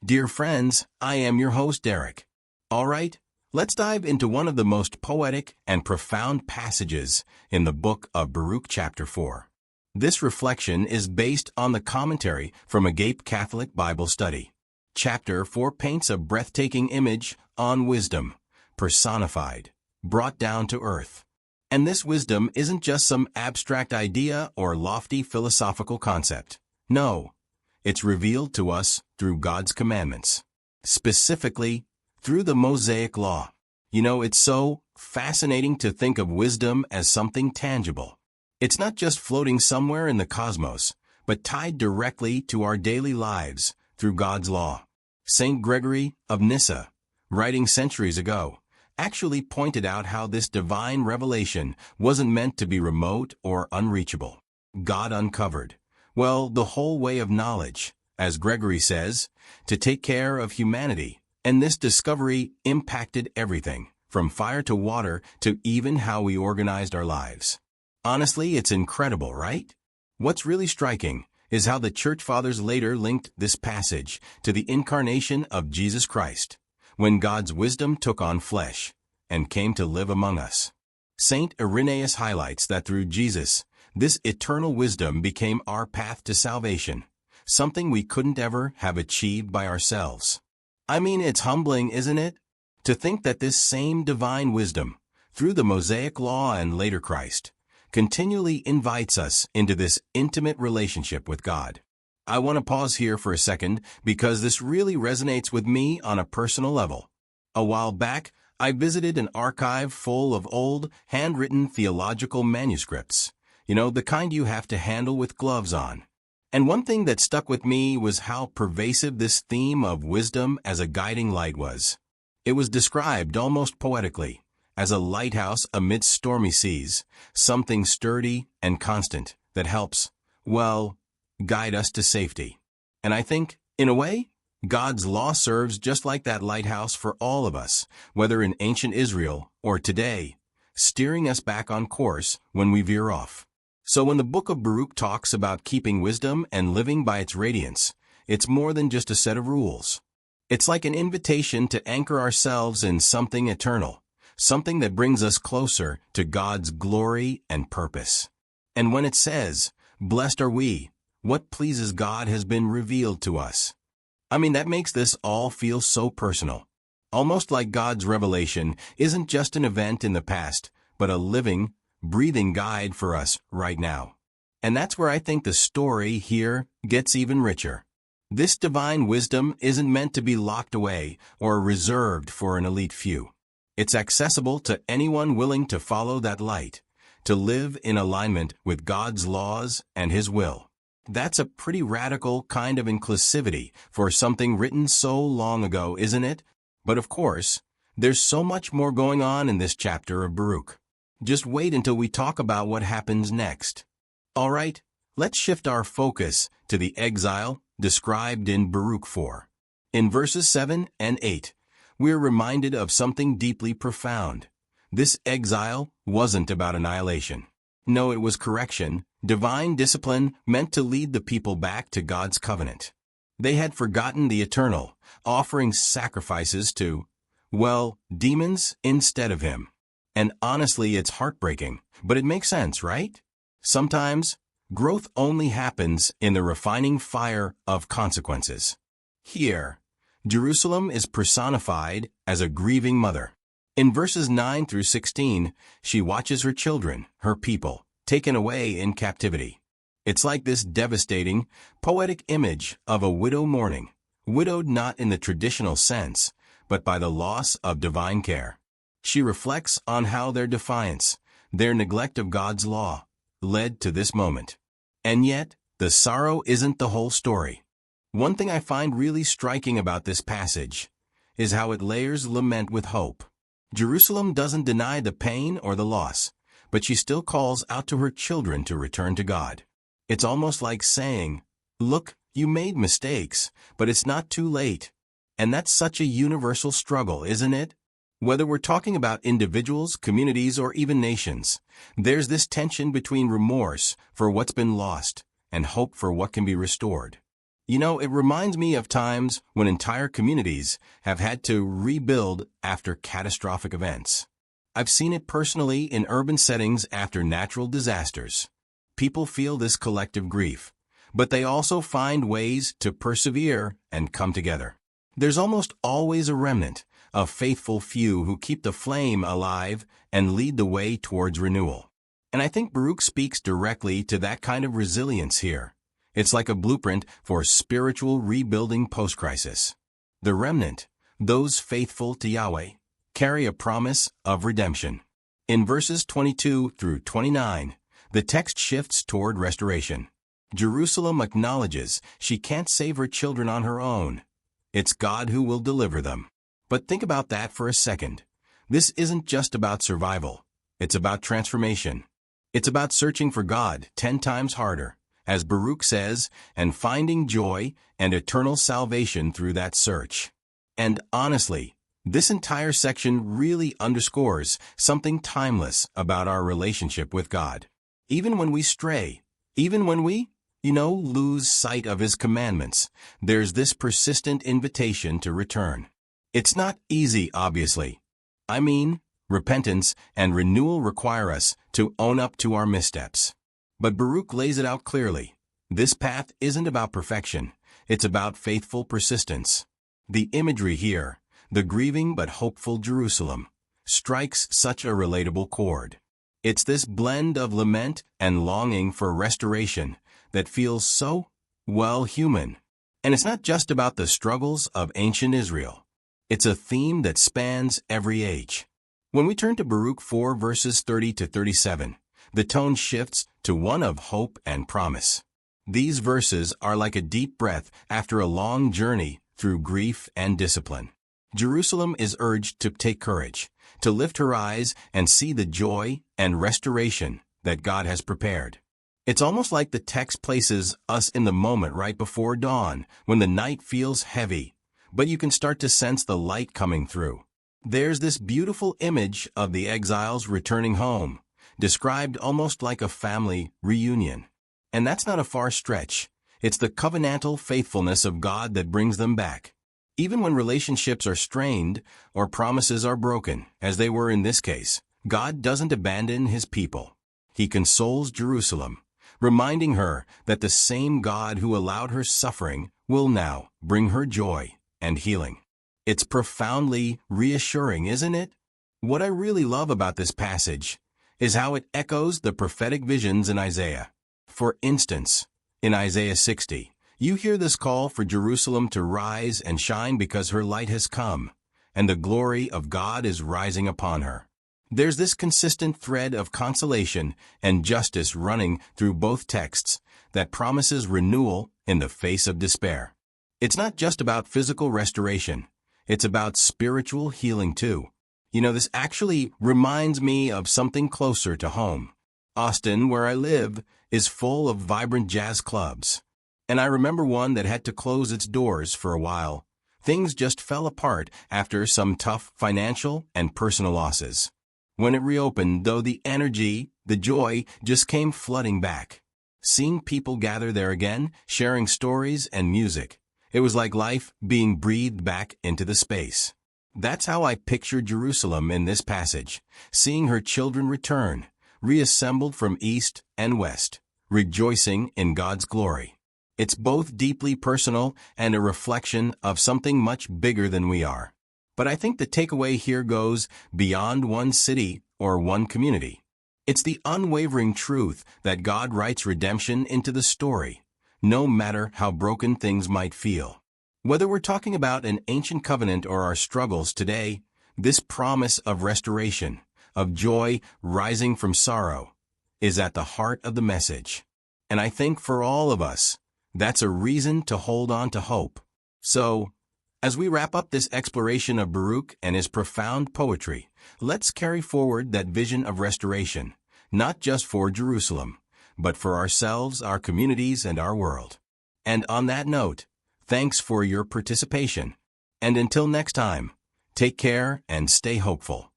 Dear friends, I am your host Derek. Alright, let's dive into one of the most poetic and profound passages in the book of Baruch chapter 4. This reflection is based on the commentary from Agape Catholic Bible Study. Chapter 4 paints a breathtaking image on wisdom, personified, brought down to earth. And this wisdom isn't just some abstract idea or lofty philosophical concept. No, it's revealed to us through God's commandments, specifically through the Mosaic Law. It's so fascinating to think of wisdom as something tangible. It's not just floating somewhere in the cosmos, but tied directly to our daily lives through God's law. Saint Gregory of Nyssa, writing centuries ago, actually pointed out how this divine revelation wasn't meant to be remote or unreachable. God uncovered, the whole way of knowledge, as Gregory says, to take care of humanity, and this discovery impacted everything, from fire to water to even how we organized our lives. Honestly, it's incredible, right? What's really striking is how the Church Fathers later linked this passage to the incarnation of Jesus Christ, when God's wisdom took on flesh and came to live among us. Saint Irenaeus highlights that through Jesus, this eternal wisdom became our path to salvation, something we couldn't ever have achieved by ourselves. It's humbling, isn't it? To think that this same divine wisdom, through the Mosaic Law and later Christ, continually invites us into this intimate relationship with God. I want to pause here for a second because this really resonates with me on a personal level. A while back, I visited an archive full of old, handwritten theological manuscripts. The kind you have to handle with gloves on. And one thing that stuck with me was how pervasive this theme of wisdom as a guiding light was. It was described almost poetically as a lighthouse amidst stormy seas, something sturdy and constant that helps, guide us to safety. And I think, in a way, God's law serves just like that lighthouse for all of us, whether in ancient Israel or today, steering us back on course when we veer off. So when the book of Baruch talks about keeping wisdom and living by its radiance, it's more than just a set of rules. It's like an invitation to anchor ourselves in something eternal, something that brings us closer to God's glory and purpose. And when it says, "Blessed are we, what pleases God has been revealed to us," that makes this all feel so personal. Almost like God's revelation isn't just an event in the past, but a living, breathing guide for us right now. And that's where I think the story here gets even richer. This divine wisdom isn't meant to be locked away or reserved for an elite few. It's accessible to anyone willing to follow that light, to live in alignment with God's laws and His will. That's a pretty radical kind of inclusivity for something written so long ago, isn't it? But of course, there's so much more going on in this chapter of Baruch. Just wait until we talk about what happens next. Alright, let's shift our focus to the exile described in Baruch 4. In verses 7 and 8, we're reminded of something deeply profound. This exile wasn't about annihilation. No, it was correction, divine discipline meant to lead the people back to God's covenant. They had forgotten the eternal, offering sacrifices to, demons instead of Him. And honestly, it's heartbreaking, but it makes sense, right? Sometimes, growth only happens in the refining fire of consequences. Here, Jerusalem is personified as a grieving mother. In verses 9 through 16, she watches her children, her people, taken away in captivity. It's like this devastating, poetic image of a widow mourning, widowed not in the traditional sense, but by the loss of divine care. She reflects on how their defiance, their neglect of God's law, led to this moment. And yet, the sorrow isn't the whole story. One thing I find really striking about this passage is how it layers lament with hope. Jerusalem doesn't deny the pain or the loss, but she still calls out to her children to return to God. It's almost like saying, "Look, you made mistakes, but it's not too late." And that's such a universal struggle, isn't it? Whether we're talking about individuals, communities, or even nations, there's this tension between remorse for what's been lost and hope for what can be restored. It reminds me of times when entire communities have had to rebuild after catastrophic events. I've seen it personally in urban settings after natural disasters. People feel this collective grief, but they also find ways to persevere and come together. There's almost always a remnant, a faithful few who keep the flame alive and lead the way towards renewal. And I think Baruch speaks directly to that kind of resilience here. It's like a blueprint for spiritual rebuilding post-crisis. The remnant, those faithful to Yahweh, carry a promise of redemption. In verses 22 through 29, the text shifts toward restoration. Jerusalem acknowledges she can't save her children on her own. It's God who will deliver them. But think about that for a second. This isn't just about survival. It's about transformation. It's about searching for God 10 times harder, as Baruch says, and finding joy and eternal salvation through that search. And honestly, this entire section really underscores something timeless about our relationship with God. Even when we stray, even when we, lose sight of His commandments, there's this persistent invitation to return. It's not easy, obviously. Repentance and renewal require us to own up to our missteps. But Baruch lays it out clearly. This path isn't about perfection. It's about faithful persistence. The imagery here, the grieving but hopeful Jerusalem, strikes such a relatable chord. It's this blend of lament and longing for restoration that feels so, human. And it's not just about the struggles of ancient Israel. It's a theme that spans every age. When we turn to Baruch 4 verses 30 to 37, the tone shifts to one of hope and promise. These verses are like a deep breath after a long journey through grief and discipline. Jerusalem is urged to take courage, to lift her eyes and see the joy and restoration that God has prepared. It's almost like the text places us in the moment right before dawn, when the night feels heavy, but you can start to sense the light coming through. There's this beautiful image of the exiles returning home, described almost like a family reunion. And that's not a far stretch. It's the covenantal faithfulness of God that brings them back. Even when relationships are strained or promises are broken, as they were in this case, God doesn't abandon His people. He consoles Jerusalem, reminding her that the same God who allowed her suffering will now bring her joy and healing. It's profoundly reassuring, isn't it? What I really love about this passage is how it echoes the prophetic visions in Isaiah. For instance, in Isaiah 60, you hear this call for Jerusalem to rise and shine because her light has come, and the glory of God is rising upon her. There's this consistent thread of consolation and justice running through both texts that promises renewal in the face of despair. It's not just about physical restoration. It's about spiritual healing too. This actually reminds me of something closer to home. Austin, where I live, is full of vibrant jazz clubs. And I remember one that had to close its doors for a while. Things just fell apart after some tough financial and personal losses. When it reopened, though, the energy, the joy, just came flooding back. Seeing people gather there again, sharing stories and music, it was like life being breathed back into the space. That's how I picture Jerusalem in this passage, seeing her children return, reassembled from east and west, rejoicing in God's glory. It's both deeply personal and a reflection of something much bigger than we are. But I think the takeaway here goes beyond one city or one community. It's the unwavering truth that God writes redemption into the story, no matter how broken things might feel. Whether we're talking about an ancient covenant or our struggles today, this promise of restoration, of joy rising from sorrow, is at the heart of the message. And I think for all of us, that's a reason to hold on to hope. So, as we wrap up this exploration of Baruch and his profound poetry, let's carry forward that vision of restoration, not just for Jerusalem, but for ourselves, our communities, and our world. And on that note, thanks for your participation. And until next time, take care and stay hopeful.